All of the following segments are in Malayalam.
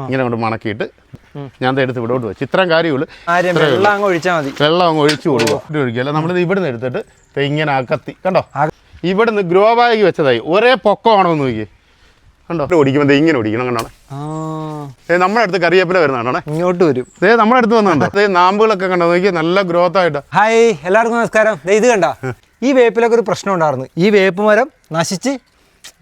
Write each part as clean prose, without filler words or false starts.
ഇങ്ങനെ കൊണ്ട് മണക്കിയിട്ട് ഞാൻ എടുത്ത് ഇവിടോട്ട് വെച്ചു. ഇത്രയും കാര്യമുള്ളൂ. വെള്ളം അങ്ങ് ഒഴിച്ചാൽ മതി. വെള്ളം അങ്ങ് ഒഴിച്ചു കൊടുക്കുക. ഒഴിക്കുകയല്ല, നമ്മളിത് ഇവിടുന്ന് എടുത്തിട്ട് ഇങ്ങനെ കത്തി കണ്ടോ, ഇവിടുന്ന് ഗ്രോ ബാഗ് വെച്ചതായി ഒരേ പൊക്കമാണോ എന്ന് നോക്കി കണ്ടോ. ഓടിക്കുമ്പോൾ ഇങ്ങനെ ഓടിക്കണം കണ്ടോ. നമ്മുടെ അടുത്ത് കറിവേപ്പില വരുന്നതാണോ, ഇങ്ങോട്ട് വരും. നമ്മുടെ അടുത്ത് വന്നുണ്ടോ നാമ്പുകളൊക്കെ കണ്ടോ നോക്കി, നല്ല ഗ്രോത്ത് ആയിട്ട്. ഹായ് എല്ലാവർക്കും നമസ്കാരം. ഇത് കണ്ട ഈ വേപ്പിലൊക്കെ ഒരു പ്രശ്നം ഉണ്ടായിരുന്നു. ഈ വേപ്പ് മരം നശിച്ച്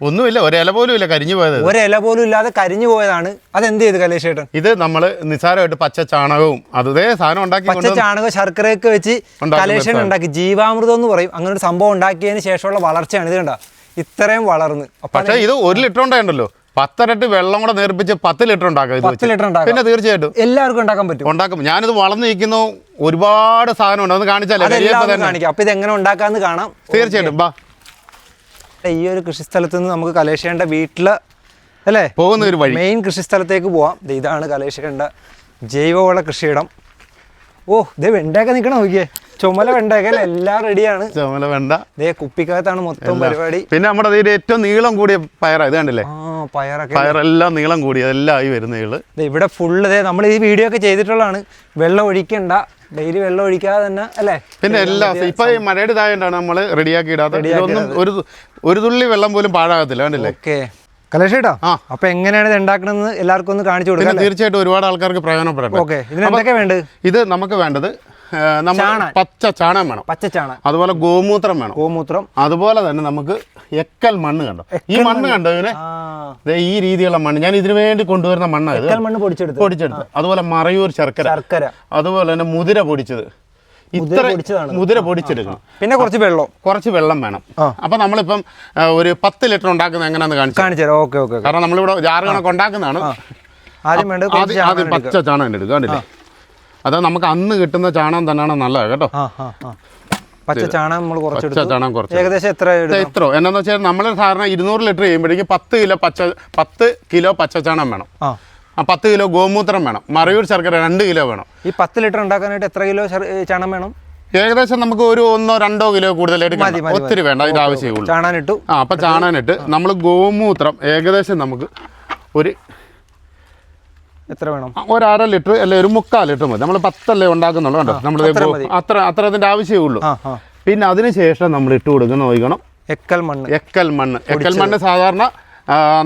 ഒന്നുമില്ല, ഒരില പോലും ഇല്ല, കരിഞ്ഞു പോയത്. ഒരില പോലും ഇല്ലാതെ കരിഞ്ഞു പോയതാണ്. അതെന്ത് ചെയ്ത് കലേഷ് ചേട്ടൻ? ഇത് നമ്മൾ നിസ്സാരമായിട്ട് പച്ച ചാണകവും അതേ സാധനം ഉണ്ടാക്കി, പച്ച ചാണകം ശർക്കരയൊക്കെ വെച്ച് കലേഷൻ ഉണ്ടാക്കി, ജീവാമൃതം എന്ന് പറയും. അങ്ങനെ ഒരു സംഭവം ഉണ്ടാക്കിയതിന് ശേഷമുള്ള വളർച്ചയാണ്. ഇത് കണ്ട ഇത്രയും വളർന്ന്. പക്ഷേ ഇത് 1 ലിറ്റർ ഉണ്ടായിട്ടുണ്ടല്ലോ, 10 ഇരട്ടി വെള്ളം കൂടെ നേർപ്പിച്ച് 10 ലിറ്റർ ഉണ്ടാക്കാം. 10 ലിറ്റർ ഉണ്ടാക്കാം. പിന്നെ തീർച്ചയായിട്ടും എല്ലാവർക്കും ഉണ്ടാക്കാൻ പറ്റും. ഉണ്ടാക്കും. ഞാനിത് വളർന്നു നിൽക്കുന്നു, ഒരുപാട് സാധനം ഉണ്ട്, ഒന്ന് കാണിച്ചാലേ. അപ്പൊ ഇത് എങ്ങനെ ഉണ്ടാക്കാന്ന് കാണാം. തീർച്ചയായിട്ടും ബാ. ഈ ഒരു കൃഷിസ്ഥലത്ത് നിന്ന് നമുക്ക് കലേഷേണ്ട വീട്ടില് അല്ലേ പോകുന്ന ഒരു വഴി, മെയിൻ കൃഷിസ്ഥലത്തേക്ക് പോവാം. ഇതാണ് കലേഷേണ്ട ജൈവവള കൃഷിയിടം. ഓ ഇതേ വെണ്ടയൊക്കെ നിൽക്കണം നോക്കിയേ, ചുമല വെണ്ടയൊക്കെ എല്ലാം റെഡിയാണ്. ചുമല വെണ്ട കുപ്പിക്കകത്താണ് മൊത്തം പരിപാടി. പിന്നെ നമ്മുടെ ഇതിൽ ഏറ്റവും നീളം കൂടിയ പയറാ, ഇത് കണ്ടില്ലേ, പയറെല്ലാം നീളം കൂടി അതെല്ലാം ആയി വരുന്നേള്. ഇവിടെ ഫുള്ള് നമ്മൾ ഈ വീഡിയോ ഒക്കെ ചെയ്തിട്ടുള്ളതാണ്. വെള്ളം ഒഴിക്കണ്ട, ഡെയിലി വെള്ളം ഒഴിക്കാതെ തന്നെ അല്ലേ. പിന്നെ എല്ലാം ഇപ്പൊ ഈ മഴയുടെ ഇതായോണ്ടാണ് നമ്മൾ റെഡിയാക്കി ഇടാത്ത. ഇതൊന്നും ഒരു തുള്ളി വെള്ളം പോലും പാഴാകത്തില്ല, കണ്ടില്ലേ. ഓക്കെ കലേഷേട്ടാ, അപ്പൊ എങ്ങനെയാണ് ഇത് ഉണ്ടാക്കണമെന്ന് എല്ലാവർക്കും ഒന്ന് കാണിച്ചു കൊടുക്കാം. തീർച്ചയായിട്ടും ഒരുപാട് ആൾക്കാർക്ക് പ്രയോജനപ്പെടട്ടെ. ഓക്കെ, ഇതിന് എന്തൊക്കെ വേണ്ടത്? ഇത് നമുക്ക് വേണ്ടത് പച്ച ചാണകം വേണം, പച്ച ചാണകം. അതുപോലെ ഗോമൂത്രം വേണം, ഗോമൂത്രം. അതുപോലെ തന്നെ നമുക്ക് എക്കൽ മണ്ണ് കണ്ടോ, ഈ മണ്ണ് കണ്ടോ ഇതിനെ, ഈ രീതിയുള്ള മണ്ണ് ഞാൻ ഇതിനു വേണ്ടി കൊണ്ടുവരുന്ന മണ്ണ് മണ്ണ് പൊടിച്ചെടുത്ത്. അതുപോലെ മറയൂർ ശർക്കര, അതുപോലെ തന്നെ മുതിര പൊടിച്ചത്, മുതിര പൊടിച്ചെടുക്കണം. പിന്നെ കുറച്ച് വെള്ളം വേണം. അപ്പൊ നമ്മളിപ്പം ഒരു 10 ലിറ്റർ ഉണ്ടാക്കുന്നത് എങ്ങനെയാന്ന് കാണിച്ചു. കാരണം നമ്മളിവിടെ ജാറ് കണക്ക് ഉണ്ടാക്കുന്നതാണ്. ആദ്യം പച്ച ചാണകം എടുക്കുക, കണ്ടില്ലേ. അത് നമുക്ക് അന്ന് കിട്ടുന്ന ചാണകം തന്നെയാണ് നല്ലത് കേട്ടോ. പച്ച ചാണകം നമ്മൾ കുറച്ച് ഏകദേശം എത്ര എന്നാന്ന് വെച്ചാൽ നമ്മൾ സാധാരണ 200 ലിറ്റർ ചെയ്യുമ്പോഴേക്കും 10 കിലോ പച്ച ചാണകം വേണം, 10 കിലോ ഗോമൂത്രം വേണം, മറയൂർ ശർക്കര 2 കിലോ വേണം. ഈ 10 ലിറ്റർ ഉണ്ടാക്കാനായിട്ട് എത്ര കിലോ ചാണകം വേണം? ഏകദേശം നമുക്ക് ഒരു 1-2 കിലോ കൂടുതലായിട്ട്, ഒത്തിരി വേണ്ട, അതിന്റെ ആവശ്യമുള്ളൂ. ചാണാനിട്ടു. അപ്പൊ ചാണാനിട്ട് നമ്മൾ ഗോമൂത്രം ഏകദേശം നമുക്ക് ഒരു എത്ര വേണം? 1/2 ലിറ്റർ അല്ലെ ഒരു 3/4 ലിറ്റർ മതി. നമ്മൾ 10 അല്ലേ ഉണ്ടാക്കുന്നുള്ളൂ കണ്ടോ, നമ്മൾ അത്ര അതിന്റെ ആവശ്യമേ ഉള്ളൂ. പിന്നെ അതിനുശേഷം നമ്മൾ ഇട്ട് കൊടുക്കുന്ന നോക്കണം എക്കൽ മണ്ണ്. സാധാരണ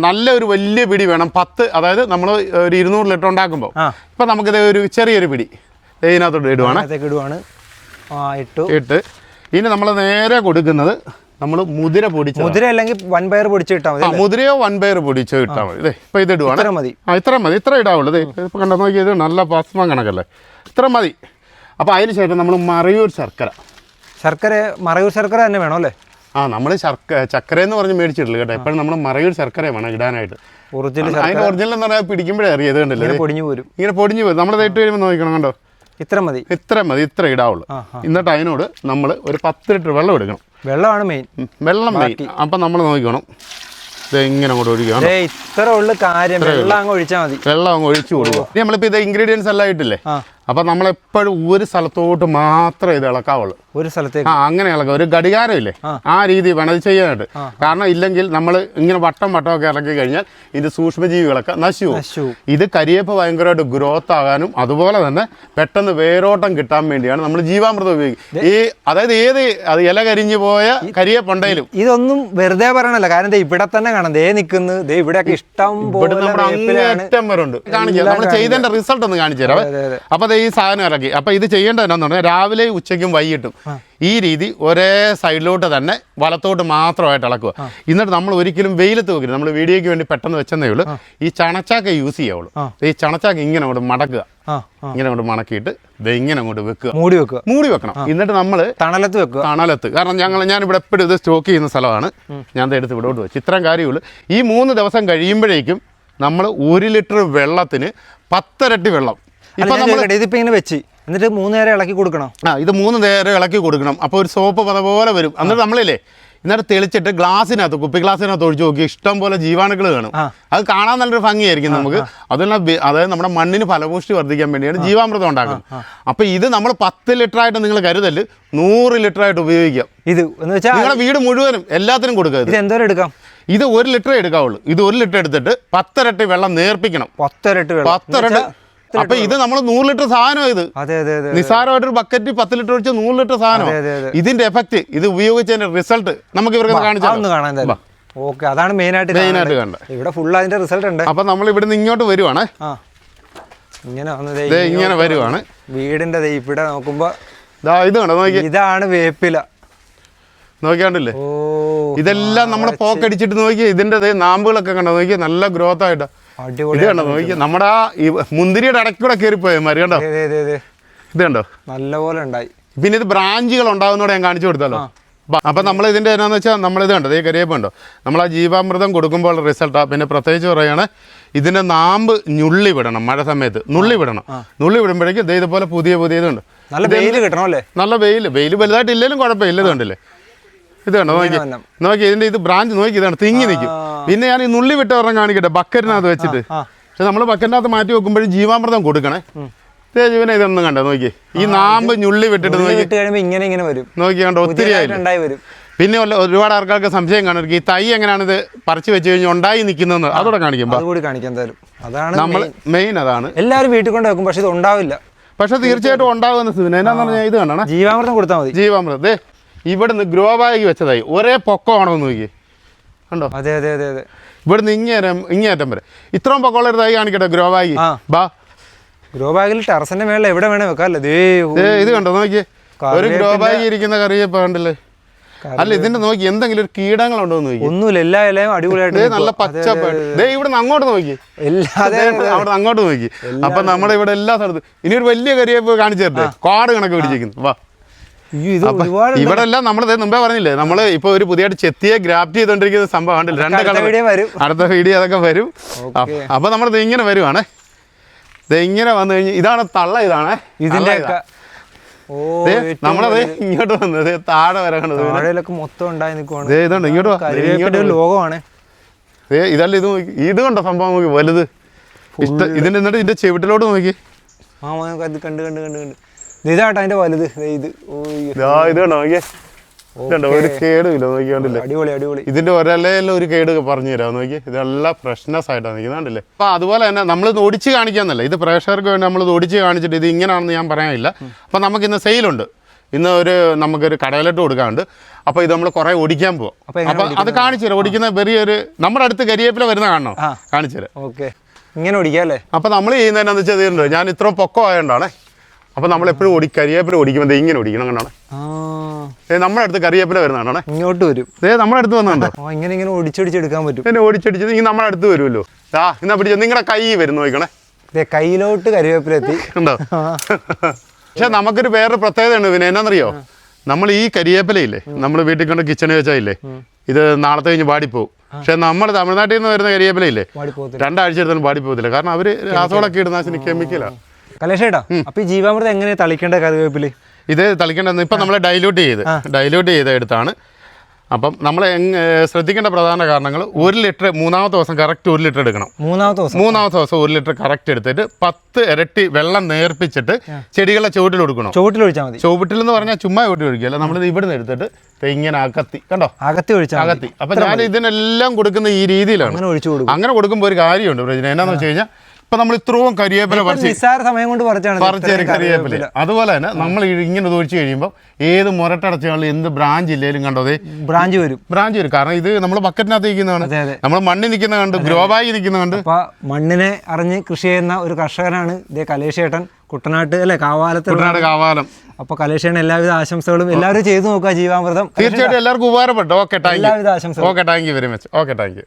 നല്ലൊരു വലിയ പിടി വേണം, 10. അതായത് നമ്മൾ ഒരു 200 ലിറ്റർ ഉണ്ടാക്കുമ്പോൾ ഇപ്പൊ നമുക്കിത് ഒരു ചെറിയൊരു പിടി ഇതിനകത്തോട്ട് ഇടുവാണ്. ഇട്ട് ഇനി നമ്മൾ നേരെ കൊടുക്കുന്നത് നമ്മൾ മുതിര അല്ലെങ്കിൽ വൻപയർ പൊടിച്ച് ഇട്ടാൽ മതി. മുതിരയോ വൻപയർ പൊടിച്ചോ ഇട്ടാൽ മതി. ഇപ്പൊ ഇത് ഇടുവാണ്, ഇത്ര ഇടാവുള്ളൂ. ഇപ്പൊ കണ്ടോ നോക്കിയത് നല്ല ഭസ്മം കണക്കല്ലേ, ഇത്ര മതി. അപ്പൊ അതിനുശേഷം നമ്മൾ മറയൂർ ശർക്കര തന്നെ വേണം അല്ലേ? നമ്മൾ ചക്കര എന്ന് പറഞ്ഞ് മേടിച്ചിട്ടില്ല കേട്ടോ. എപ്പോഴും നമ്മൾ മറയൂർ ശർക്കര വേണം ഇടാനായിട്ട്. അതിന്റെ ഒറിജിനൽ എന്ന് പറഞ്ഞാൽ പിടിക്കുമ്പോഴേ അറിയത് കണ്ടല്ലേ, ഇങ്ങനെ പൊടിഞ്ഞു പോരും. നമ്മൾ ഇട്ട് കഴിയുമ്പോൾ നോക്കണം കണ്ടോ, ഇത്ര മതി, ഇത്ര ഇടാവുള്ളൂ. എന്നിട്ട് അതിനോട് നമ്മൾ ഒരു 10 ലിറ്റർ വെള്ളം എടുക്കണം. വെള്ളമാണ് മെയിൻ. അപ്പം നമ്മൾ നോക്കണം ഇങ്ങനെ അങ്ങോട്ട് ഒഴിക്കണം. ഇത്ര ഉള്ള കാര്യം, വെള്ളം അങ്ങ് ഒഴിച്ചാൽ മതി. വെള്ളം അങ്ങ് ഒഴിച്ചു കൊടുക്കും. നമ്മളിപ്പോൾ ഇത് ഇൻഗ്രീഡിയൻസ് എല്ലാം ഇട്ടില്ലേ, അപ്പം നമ്മളെപ്പോഴും ഒരു സ്ഥലത്തോട്ട് മാത്രമേ ഇത് ഇളക്കാവുള്ളൂ. ഒരു സ്ഥലത്തേക്ക് അങ്ങനെ ഇളക്കാം. ഒരു ഘടികാരം ഇല്ലേ, ആ രീതി വേണം ഇത് ചെയ്യാനായിട്ട്. കാരണം ഇല്ലെങ്കിൽ നമ്മൾ ഇങ്ങനെ വട്ടമൊക്കെ ഇളക്കി കഴിഞ്ഞാൽ ഇത് സൂക്ഷ്മജീവികളൊക്കെ നശിച്ചു. ഇത് കരിയേപ്പ് ഭയങ്കരമായിട്ട് ഗ്രോത്ത് ആകാനും അതുപോലെ തന്നെ പെട്ടെന്ന് വേരോട്ടം കിട്ടാൻ വേണ്ടിയാണ് നമ്മൾ ജീവാമൃതം ഉപയോഗിക്കുന്നത്. അതായത് അത് ഇല കരിഞ്ഞു പോയ കരിയേപ്പുണ്ടെങ്കിലും ഇതൊന്നും വെറുതെ പറയണല്ലോ. കാരണം ഇവിടെ തന്നെ കാണാം, നിൽക്കുന്നു ഇവിടെയൊക്കെ ഇഷ്ടം പോലെ അങ്ങേറ്റം വരെ ഉണ്ട്. കാണിക്കാം, നമ്മൾ ചെയ്തതിന്റെ റിസൾട്ട് ഒന്ന് കാണിച്ചു തരാം. അപ്പൊ ഈ സാധനം ഇറക്കി. അപ്പൊ ഇത് ചെയ്യേണ്ടത് എന്താണെന്ന് പറഞ്ഞാൽ രാവിലെ ഉച്ചയ്ക്കും വൈകിട്ടും ഈ രീതി ഒരേ സൈഡിലോട്ട് തന്നെ വലത്തോട്ട് മാത്രമായിട്ട് ഇളക്കുക. എന്നിട്ട് നമ്മൾ ഒരിക്കലും വെയിലത്ത് വെക്കരുത്. നമ്മൾ വീഡിയോയ്ക്ക് വേണ്ടി പെട്ടെന്ന് വെച്ചതേ ഉള്ളൂ. ഈ ചണച്ചാക്ക യൂസ് ചെയ്യാവുള്ളൂ. ഈ ചണച്ചാക്ക ഇങ്ങനെ അങ്ങോട്ട് മടക്കുക, ഇങ്ങനെ അങ്ങോട്ട് മടക്കിയിട്ട് ഇങ്ങനെ അങ്ങോട്ട് വെക്കുക, മൂടി വെക്കണം. എന്നിട്ട് നമ്മൾ തണലത്ത്. കാരണം ഞാൻ ഇവിടെ എപ്പോഴും ഇത് സ്റ്റോക്ക് ചെയ്യുന്ന സ്ഥലമാണ്. ഞാൻ എടുത്ത് ഇവിടോട്ട് വെച്ച് ഇത്രയും കാര്യമുള്ളൂ. ഈ 3 ദിവസം കഴിയുമ്പോഴേക്കും നമ്മൾ 1 ലിറ്റർ വെള്ളത്തിന് 10 ഇരട്ടി വെള്ളം. ഇതിപ്പോ ഇങ്ങനെ വെച്ച് എന്നിട്ട് 3 നേരം ഇളക്കി കൊടുക്കണം. ഇത് 3 നേരം ഇളക്കി കൊടുക്കണം. അപ്പോൾ ഒരു സോപ്പ് പത പോലെ വരും. എന്നിട്ട് നമ്മളില്ലേ എന്നിട്ട് തെളിച്ചിട്ട് ഗ്ലാസ്സിനകത്ത്, കുപ്പി ഗ്ലാസ്സിനകത്ത് ഒഴിച്ച് നോക്കി ഇഷ്ടം പോലെ ജീവാണുക്കൾ കാണും. അത് കാണാൻ നല്ലൊരു ഭംഗിയായിരിക്കും നമുക്ക്. അതായത് നമ്മുടെ മണ്ണിന് ഫലപുഷ്ടി വർദ്ധിക്കാൻ വേണ്ടിയാണ് ജീവാമൃതം ഉണ്ടാക്കുന്നത്. അപ്പോൾ ഇത് നമ്മൾ 10 ലിറ്റർ ആയിട്ട് നിങ്ങൾ കരുതല് 100 ലിറ്റർ ആയിട്ട് ഉപയോഗിക്കാം. ഇത് നിങ്ങളുടെ വീട് മുഴുവനും എല്ലാത്തിനും കൊടുക്കുക. ഇത് എന്തോരം എടുക്കാം? ഇത് 1 ലിറ്റർ എടുക്കാവുള്ളൂ. ഇത് 1 ലിറ്റർ എടുത്തിട്ട് 10 ഇരട്ടി വെള്ളം നേർപ്പിക്കണം. 10 ഇരട്ടി വെള്ളം. 10 ഇരട്ടി. അപ്പൊ ഇത് നമ്മൾ 100 ലിറ്റർ സാധനം. ഇത് നിസ്സാരമായിട്ടൊരു ബക്കറ്റ് 10 ലിറ്റർ ഒഴിച്ച് 100 ലിറ്റർ സാധനം. ഇതിന്റെ എഫക്ട്, ഇത് ഉപയോഗിച്ചതിന്റെ റിസൾട്ട് നമുക്ക് ഇവർക്ക് കാണിച്ചാൽ ഓക്കെ. അതാണ് മെയിനായിട്ട് കണ്ടത്. ഇവിടെ ഫുൾ അതിന്റെ റിസൾട്ട് ഉണ്ട്. അപ്പൊ നമ്മൾ ഇവിടുന്ന് ഇങ്ങോട്ട് വരുവാണ്. ഇങ്ങനെ വരുവാണ് വീടിന്റെ ഇവിടെ നോക്കുമ്പോ ഇത് കണ്ടോ, നോക്കി. ഇതാണ് വേപ്പില. നോക്കിയാണ്ടില്ലേ, ഇതെല്ലാം നമ്മളെ പോക്കടിച്ചിട്ട് നോക്കി. ഇതിന്റെ നാമ്പുകളൊക്കെ കണ്ടോ, നോക്കി. നല്ല ഗ്രോത്ത് ആയിട്ടാ. ഇത് കണ്ടോ, നോക്കി. നമ്മുടെ ആ മുന്തിരിയുടെ ഇടയ്ക്കൂടെ കയറിപ്പോയ മരി കണ്ടോ. ഇത് കണ്ടോ, നല്ലപോലെ ഉണ്ടായി. പിന്നെ ഇത് ബ്രാഞ്ചുകൾ ഉണ്ടാകുന്നതോടെ ഞാൻ കാണിച്ചു കൊടുത്താലോ. അപ്പൊ നമ്മൾ ഇതിന്റെ എന്നാന്ന് വെച്ചാൽ നമ്മളിത് കണ്ടോ, ഈ കരിയേപ്പ് ഉണ്ടോ, നമ്മൾ ആ ജീവാമൃതം കൊടുക്കുമ്പോൾ റിസൾട്ടാ. പിന്നെ പ്രത്യേകിച്ച് പറയുകയാണ്, ഇതിന്റെ നാമ്പ് ഞുള്ളി വിടണം. മഴ സമയത്ത് നുള്ളി വിടണം. നുള്ളി വിടുമ്പോഴേക്കും ഇതുപോലെ പുതിയ ഇതുണ്ട്. നല്ല വെയിൽ കിട്ടണം അല്ലേ. നല്ല വെയിൽ വലുതായിട്ട് ഇല്ലെങ്കിലും കുഴപ്പമില്ല. ഇത് കണ്ടില്ലേ, ഇത് കണ്ടോ, നോക്കി. ഇതിന്റെ ഇത് ബ്രാഞ്ച് നോക്കി, ഇതാണ് തിങ്ങി നിൽക്കും. പിന്നെ ഞാൻ ഈ നുള്ളി വിട്ട് പറഞ്ഞാൽ കാണിക്കട്ടെ, ബക്കറ്റിനകത്ത് വെച്ചിട്ട്. പക്ഷെ നമ്മൾ ബക്കറ്റിനകത്ത് മാറ്റി വെക്കുമ്പോഴും ജീവാമൃതം കൊടുക്കണേ. ജീവനെ ഇതൊന്നും കണ്ടോ, നോക്കി. ഈ നാമ്പ് ഞുള്ളി വിട്ടിട്ട് നോക്കി ഇങ്ങനെ വരും. നോക്കി കണ്ടോ, ഒത്തിരി ആയി. പിന്നെ ഒരുപാട് ആൾക്കാർക്ക് സംശയം കാണും, ഈ തൈ എങ്ങനെയാണ് ഇത് പറിച്ചു വെച്ച് കഴിഞ്ഞാൽ ഉണ്ടായി നിൽക്കുന്നതെന്ന്. അതോടെ കാണിക്കുമ്പോൾ നമ്മൾ മെയിൻ അതാണ്. എല്ലാവരും വീട്ടിൽ കൊണ്ട് വെക്കും, പക്ഷെ ഇത് ഉണ്ടാവില്ല. പക്ഷെ തീർച്ചയായിട്ടും ഉണ്ടാകുന്ന സ്ഥിതി എന്നാന്ന് പറഞ്ഞാൽ ഇത് കണ്ടോ, ജീവാമൃതം കൊടുത്താൽ മതി. ജീവാമൃതം ഇവിടുന്ന് ഗ്രോ ബാഗ് വെച്ചതായി ഒരേ പൊക്കമാണോ നോക്കി കണ്ടോ. അതെ അതെ അതെ അതെ. ഇവിടുന്ന് ഇങ്ങേറ്റം വരെ ഇത്രയും പൊക്കമുള്ള ഒരു തൈ കാണിക്കട്ടെ ഗ്രോ ബാഗ്. ബാ, ഗ്രോ ബാഗിൽ ടെറസിന്റെ മേളിൽ എവിടെ വേണേ വെക്കാല്ലേ. ഇത് കണ്ടോ, നോക്കി. ഒരു ഗ്രോ ബാഗ് ഇരിക്കുന്ന കറിയപ്പോ കണ്ടില്ലേ. അല്ല, ഇതിന്റെ നോക്കി എന്തെങ്കിലും ഒരു കീടങ്ങളുണ്ടോ നോക്കി. ഒന്നുമില്ല, എല്ലാ ഇലയും അടിപൊളിയായിട്ട് നല്ല പച്ചപ്പായിട്ട്. ഇവിടുന്ന് അങ്ങോട്ട് നോക്കി, അവിടെ അങ്ങോട്ട് നോക്കി. അപ്പൊ നമ്മുടെ ഇവിടെ എല്ലാ സ്ഥലത്തും ഇനി ഒരു വലിയ കറിയപ്പ് കാണിച്ചു തരട്ടെ, കാട് കണക്ക് പിടിച്ചിരിക്കുന്നു. വാ, ഇവിടെ എല്ലാം നമ്മൾ മുമ്പേ പറഞ്ഞില്ലേ, നമ്മള് ഇപ്പൊ ഒരു പുതിയതായിട്ട് ചെത്തിയെ ഗ്രാഫ്റ്റ് ചെയ്തോണ്ടിരിക്കുന്ന സംഭവം കണ്ടില്ല. 2 കളർ അടുത്ത വീഡിയോ അതൊക്കെ വരും. അപ്പൊ നമ്മൾ ഇങ്ങനെ വരുവാണ്. ഇങ്ങനെ വന്നു കഴിഞ്ഞാൽ ഇതാണ് തള്ള. ഇതാണ് ഇതിന്റെ നമ്മളത് ഇങ്ങോട്ട് വന്നത് താഴെ വരെ മൊത്തം ഉണ്ടായി നിൽക്കുവാണ്. ഇതുണ്ട് ഇങ്ങോട്ട് ലോകമാണ്. ഇതല്ല ഇത് നോക്കി. ഇത് കണ്ടോ സംഭവം നോക്കി, വലുത്. ഇതിന്റെ എന്നിട്ട് ഇതിന്റെ ചെവിട്ടിലോട്ട് നോക്കി. ഇതാട്ടോ അതിന്റെ വലുത്. ഇത് കണ്ടോ നോക്കിയേ, ഇതുണ്ടോ ഒരു കേടുമില്ല നോക്കിയാണ്ടില്ലേ. അടിപൊളി അടിപൊളി. ഇതിന്റെ ഒരല്ലെല്ലാം ഒരു കേട് പറഞ്ഞു തരാം നോക്കി. ഇതെല്ലാം ഫ്രഷ്നെസ് ആയിട്ടാണ് നിൽക്കുന്നുണ്ടല്ലേ. അപ്പൊ അതുപോലെ തന്നെ നമ്മൾ ഇത് ഒടിച്ച് കാണിക്കാന്നല്ല, ഇത് പ്രേക്ഷകർക്ക് വേണ്ടി നമ്മൾ ഇത് ഒടിച്ച് കാണിച്ചിട്ട് ഇത് ഇങ്ങനെയാണെന്ന് ഞാൻ പറയാനില്ല. അപ്പൊ നമുക്ക് ഇന്ന് സെയിലുണ്ട്. ഇന്ന് നമുക്കൊരു കടയിലിട്ട് കൊടുക്കാറുണ്ട്. അപ്പോൾ ഇത് നമ്മൾ കുറേ ഒടിക്കാൻ പോവാം. അപ്പോൾ അത് കാണിച്ചു തരാം. ഒടിക്കുന്ന ചെറിയൊരു നമ്മുടെ അടുത്ത് കരിയേപ്പില വരുന്ന കാണണോ, കാണിച്ചു തരാം. ഓക്കെ, ഇങ്ങനെ ഒടിക്കാം അല്ലേ. അപ്പോൾ നമ്മൾ ചെയ്യുന്നതെന്നു വെച്ചാൽ ഞാൻ ഇത്രയും പൊക്കം ആയതുകൊണ്ടാണ്. അപ്പോൾ നമ്മളെപ്പോഴും കരിയേപ്പില ഒടിക്കുമ്പോൾ ഇങ്ങനെ ഒടിക്കണം കണ്ടാണ്. നമ്മുടെ അടുത്ത് കരിയേപ്പില വരുന്നതാണ്. ഇങ്ങോട്ട് വരും. നമ്മുടെ അടുത്ത് വന്നുണ്ടോ, ഇങ്ങനെ ഇങ്ങനെ ഒടിച്ചൊടിച്ചെടുക്കാൻ പറ്റും. പിന്നെ ഒടിച്ചടിച്ചത് ഈ നമ്മുടെ അടുത്ത് വരുമല്ലോ. എന്നാ പിടിച്ച നിങ്ങളുടെ കൈ വരും നോക്കണേ. കയ്യിലോട്ട് കരിവേപ്പില എത്തി ഉണ്ടോ. പക്ഷെ നമുക്കൊരു വേറൊരു പ്രത്യേകത ഉണ്ട്. പിന്നെ എന്നാന്നറിയോ, നമ്മൾ ഈ കരിയേപ്പിലയില്ലേ നമ്മൾ വീട്ടിൽ കൊണ്ട് കിച്ചണിൽ വെച്ചായില്ലേ, ഇത് നാളത്തെ കഴിഞ്ഞ് പാടിപ്പോവും. പക്ഷെ നമ്മൾ തമിഴ്നാട്ടിൽ നിന്ന് വരുന്ന കരിയേപ്പിലയില്ലേ 2 ആഴ്ച എടുത്താലും പാടിപ്പോകത്തില്ല. കാരണം അവര് രാസവളമൊക്കെ ഇടുന്ന കെമിക്കലാണ്. കലേഷേട്ടാ, അപ്പൊ ഈ ജീവാമൃതം എങ്ങനെയാ തളിക്കേണ്ട കറിവേപ്പില്? ഇത് തളിക്കേണ്ടതെന്ന് ഇപ്പം നമ്മൾ ഡൈല്യൂട്ട് ചെയ്ത് എടുത്താണ്. അപ്പം നമ്മൾ ശ്രദ്ധിക്കേണ്ട പ്രധാന കാരണങ്ങൾ, 1 ലിറ്റർ 3-ാമത്തെ ദിവസം കറക്റ്റ് 1 ലിറ്റർ എടുക്കണം. 3-ാമത്തെ ദിവസം 1 ലിറ്റർ കറക്റ്റ് എടുത്തിട്ട് 10 ഇരട്ടി വെള്ളം നേർപ്പിച്ചിട്ട് ചെടികളെ ചുവട്ടിൽ കൊടുക്കണം. ചുവട്ടിൽ ചുവട്ടിൽ എന്ന് പറഞ്ഞാൽ ചുമ്മാ ചുവട്ടിൽ ഒഴിക്കുകയല്ല, നമ്മൾ ഇവിടെ നിന്ന് എടുത്തിട്ട് ഇങ്ങനെ അകത്തി കണ്ടോ, അകത്തി. അപ്പം ഞാൻ ഇതിനെല്ലാം കൊടുക്കുന്ന ഈ രീതിയിലാണ്. അങ്ങനെ കൊടുക്കുമ്പോൾ ഒരു കാര്യമുണ്ട് പ്രശ്നം. എന്നാന്ന് വെച്ച് കഴിഞ്ഞാൽ ഇപ്പൊ നമ്മൾ ഇത്രയും കരിവേപ്പില സമയം കൊണ്ട് പറിച്ചാണ് കരിവേപ്പില. അതുപോലെ തന്നെ നമ്മൾ ഇങ്ങനെ ഒഴിച്ച് കഴിയുമ്പോൾ ഏത് മുരട്ടടച്ചാലും എന്ത് ബ്രാഞ്ച് ഇല്ലേലും കണ്ടോ ബ്രാഞ്ച് വരും. കാരണം ഇത് നമ്മൾ ബക്കറ്റിനകത്ത് നിൽക്കുന്നതാണ്, നമ്മൾ മണ്ണിൽ നിൽക്കുന്ന കണ്ട്, ഗ്രോ ബാഗിൽ നിൽക്കുന്ന കണ്ട്. അപ്പൊ മണ്ണിനെ അറിഞ്ഞ് കൃഷി ചെയ്യുന്ന ഒരു കർഷകനാണ് ഇതേ കലേഷേട്ടൻ, കുട്ടനാട്ട് അല്ലെ, കാവാലം. അപ്പൊ കലേഷേട്ടൻ എല്ലാവിധ ആശംസകളും. എല്ലാവരും ചെയ്തു നോക്കുക ജീവാമൃതം. തീർച്ചയായിട്ടും എല്ലാവർക്കും ഉപകാരപ്പെട്ടു. Okay, thank you. എല്ലാവിധ ആശംസകളും. Okay, thank you very much. Okay, thank you.